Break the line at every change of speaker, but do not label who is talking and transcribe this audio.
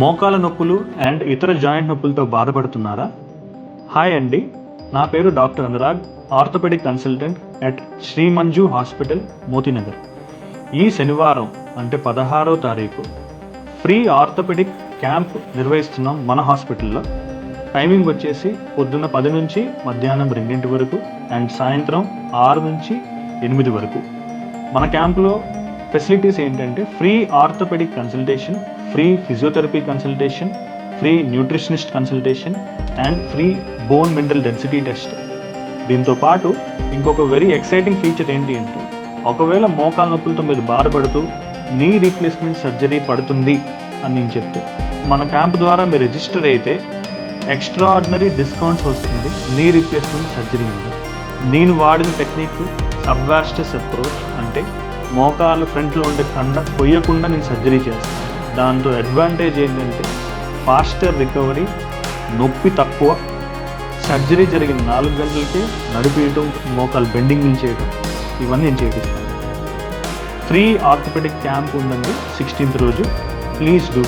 మోకాల నొప్పులు అండ్ ఇతర జాయింట్ నొప్పులతో బాధపడుతున్నారా? హాయ్ అండి, నా పేరు doctor Anurag, orthopaedic consultant at Shri Manju hospital, Motinagar. ఈ శనివారం అంటే 16వ తారీఖు ఫ్రీ ఆర్థోపెడిక్ క్యాంప్ నిర్వహిస్తున్నాం మన హాస్పిటల్లో. టైమింగ్ వచ్చేసి పొద్దున్న 10 నుంచి మధ్యాహ్నం 2 వరకు అండ్ సాయంత్రం 6 నుంచి 8 వరకు. మన క్యాంపులో ఫెసిలిటీస్ ఏంటంటే free orthopaedic consultation, free physiotherapy consultation, free nutritionist consultation and free bone mineral density test. దీంతో పాటు ఇంకొక వెరీ ఎక్సైటింగ్ ఫీచర్ ఏంటి అంటే, ఒకవేళ మోకాల నొప్పులతో మీరు బాధపడుతూ నీ రీప్లేస్మెంట్ సర్జరీ పడుతుంది అని నేను చెప్తే, మన క్యాంప్ ద్వారా మీరు రిజిస్టర్ అయితే ఎక్స్ట్రాఆర్డినరీ డిస్కౌంట్స్ వస్తుంది నీ రీప్లేస్మెంట్ సర్జరీ మీద. నేను వాడిన టెక్నిక్ సబ్వాస్టస్ అప్రోచ్, అంటే మోకాలు ఫ్రంట్లో ఉండే కండ కొయ్యకుండా నేను సర్జరీ చేస్తాను. దాంతో అడ్వాంటేజ్ ఏంటంటే ఫాస్టర్ రికవరీ, నొప్పి తక్కువ, సర్జరీ జరిగిన 4 గంటలకే నడిపేయడం, మోకాలు బెండింగ్ చేయడం, ఇవన్నీ నేను చేపిస్తాను. ఫ్రీ ఆర్థోపెడిక్ క్యాంప్ ఉందండి 16th రోజు. Please do.